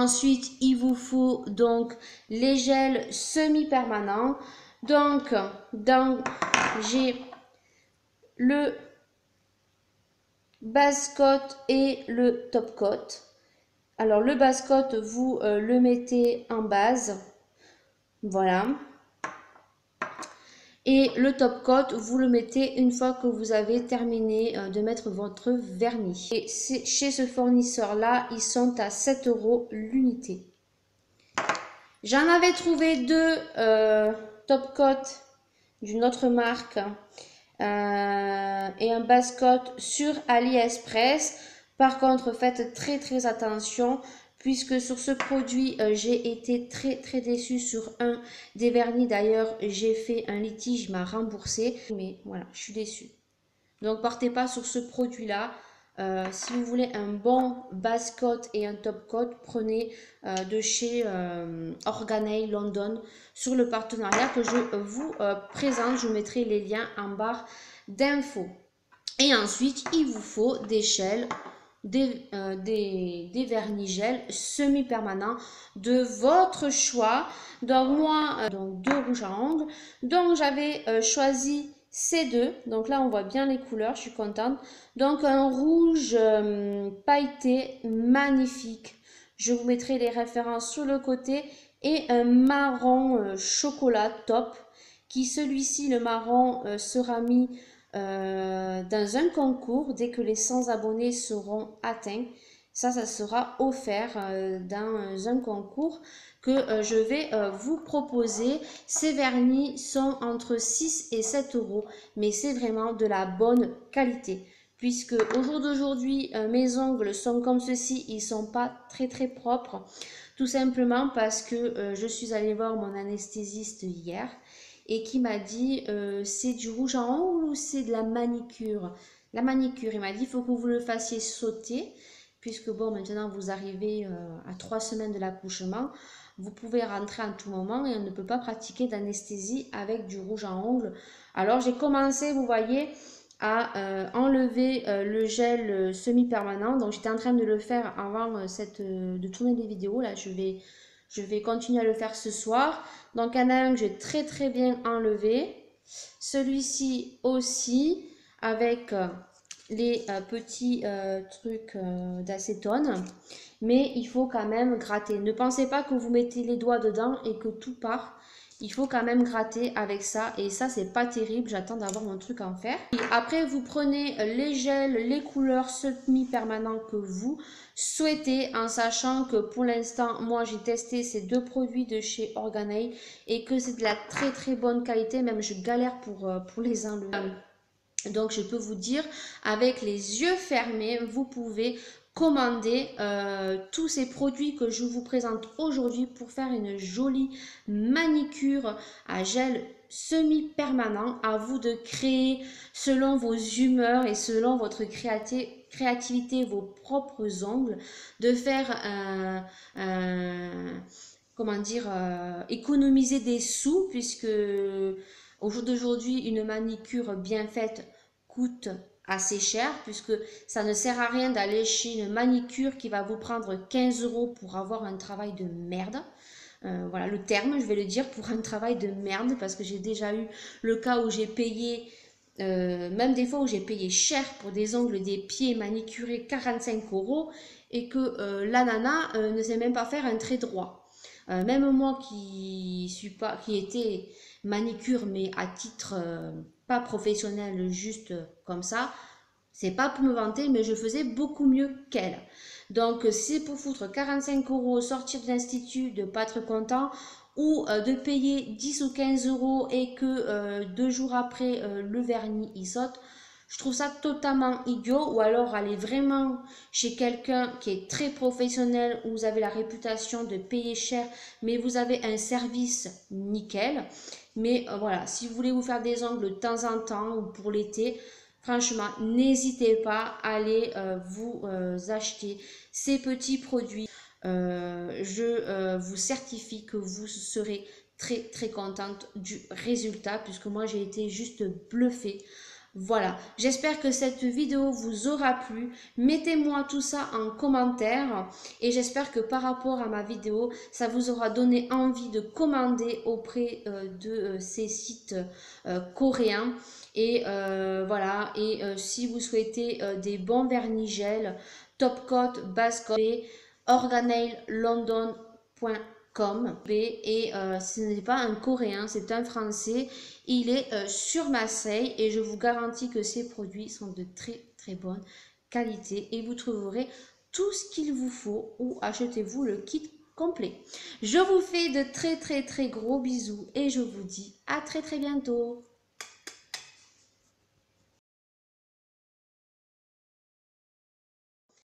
Ensuite, il vous faut donc les gels semi-permanents. Donc, j'ai le base coat et le top coat. Alors, le base coat, vous le mettez en base. Voilà. Et le top coat, vous le mettez une fois que vous avez terminé de mettre votre vernis. Et chez ce fournisseur-là, ils sont à 7 € l'unité. J'en avais trouvé deux top coat d'une autre marque et un base coat sur AliExpress. Par contre, faites très attention puisque sur ce produit, j'ai été très déçue sur un des vernis. D'ailleurs, j'ai fait un litige, il m'a remboursé. Mais voilà, je suis déçue. Donc, partez pas sur ce produit-là. Si vous voulez un bon base coat et un top coat, prenez de chez Organei London sur le partenariat que je vous présente. Je vous mettrai les liens en barre d'infos. Et ensuite, il vous faut des gels, des vernis gel semi-permanents de votre choix. Donc moi, donc deux rouges à ongles. Donc j'avais choisi ces deux. Donc là, on voit bien les couleurs, je suis contente. Donc un rouge pailleté magnifique. Je vous mettrai les références sur le côté. Et un marron chocolat top. Qui celui-ci, le marron, sera mis dans un concours dès que les 100 abonnés seront atteints. Ça sera offert dans un concours que je vais vous proposer. Ces vernis sont entre 6 et 7 €, mais c'est vraiment de la bonne qualité. Puisque au jour d'aujourd'hui, mes ongles sont comme ceci, ils sont pas très propres. Tout simplement parce que je suis allée voir mon anesthésiste hier et qui m'a dit c'est du rouge à ongles ou c'est de la manicure. La manicure, il m'a dit il faut que vous le fassiez sauter puisque bon, maintenant vous arrivez à 3 semaines de l'accouchement. Vous pouvez rentrer en tout moment et on ne peut pas pratiquer d'anesthésie avec du rouge à ongles. Alors j'ai commencé, vous voyez, à enlever le gel semi-permanent. Donc j'étais en train de le faire avant de tourner des vidéos. Là, je vais continuer à le faire ce soir. Donc, il y en a un que j'ai très bien enlevé. Celui-ci aussi, avec les petits trucs d'acétone. Mais il faut quand même gratter. Ne pensez pas que vous mettez les doigts dedans et que tout part. Il faut quand même gratter avec ça. Et ça, c'est pas terrible. J'attends d'avoir mon truc en fer. Et après, vous prenez les gels, les couleurs semi-permanents que vous souhaitez. En sachant que pour l'instant, moi, j'ai testé ces deux produits de chez Organei. Et que c'est de la très bonne qualité. Même je galère pour les enlever. Donc, je peux vous dire, avec les yeux fermés, vous pouvez commander tous ces produits que je vous présente aujourd'hui pour faire une jolie manicure à gel semi-permanent. À vous de créer selon vos humeurs et selon votre créativité vos propres ongles, de faire comment dire, économiser des sous puisque au jour d'aujourd'hui, une manicure bien faite coûte assez cher puisque ça ne sert à rien d'aller chez une manicure qui va vous prendre 15 € pour avoir un travail de merde. Voilà le terme, je vais le dire, pour un travail de merde parce que j'ai déjà eu le cas où j'ai payé, même des fois où j'ai payé cher pour des ongles des pieds manicurés 45 € et que la nana ne sait même pas faire un trait droit. Même moi qui était manicure mais à titre pas professionnel, juste comme ça, c'est pas pour me vanter mais je faisais beaucoup mieux qu'elle. Donc c'est pour foutre 45 € sortir de l'institut, de pas être content ou de payer 10 ou 15 € et que 2 jours après le vernis il saute. Je trouve ça totalement idiot. Ou alors aller vraiment chez quelqu'un qui est très professionnel, où vous avez la réputation de payer cher, mais vous avez un service nickel. Mais voilà, si vous voulez vous faire des ongles de temps en temps ou pour l'été, franchement, n'hésitez pas à aller vous acheter ces petits produits. Je vous certifie que vous serez très contente du résultat puisque moi j'ai été juste bluffée Voilà, j'espère que cette vidéo vous aura plu. Mettez-moi tout ça en commentaire et j'espère que par rapport à ma vidéo, ça vous aura donné envie de commander auprès de ces sites coréens. Et voilà, et si vous souhaitez des bons vernis gel, Top Coat, Base Coat, organaillondon.com et ce n'est pas un coréen, c'est un français. Il est sur Marseille et je vous garantis que ces produits sont de très très bonne qualité et vous trouverez tout ce qu'il vous faut ou achetez-vous le kit complet. Je vous fais de très très très gros bisous et je vous dis à très très bientôt.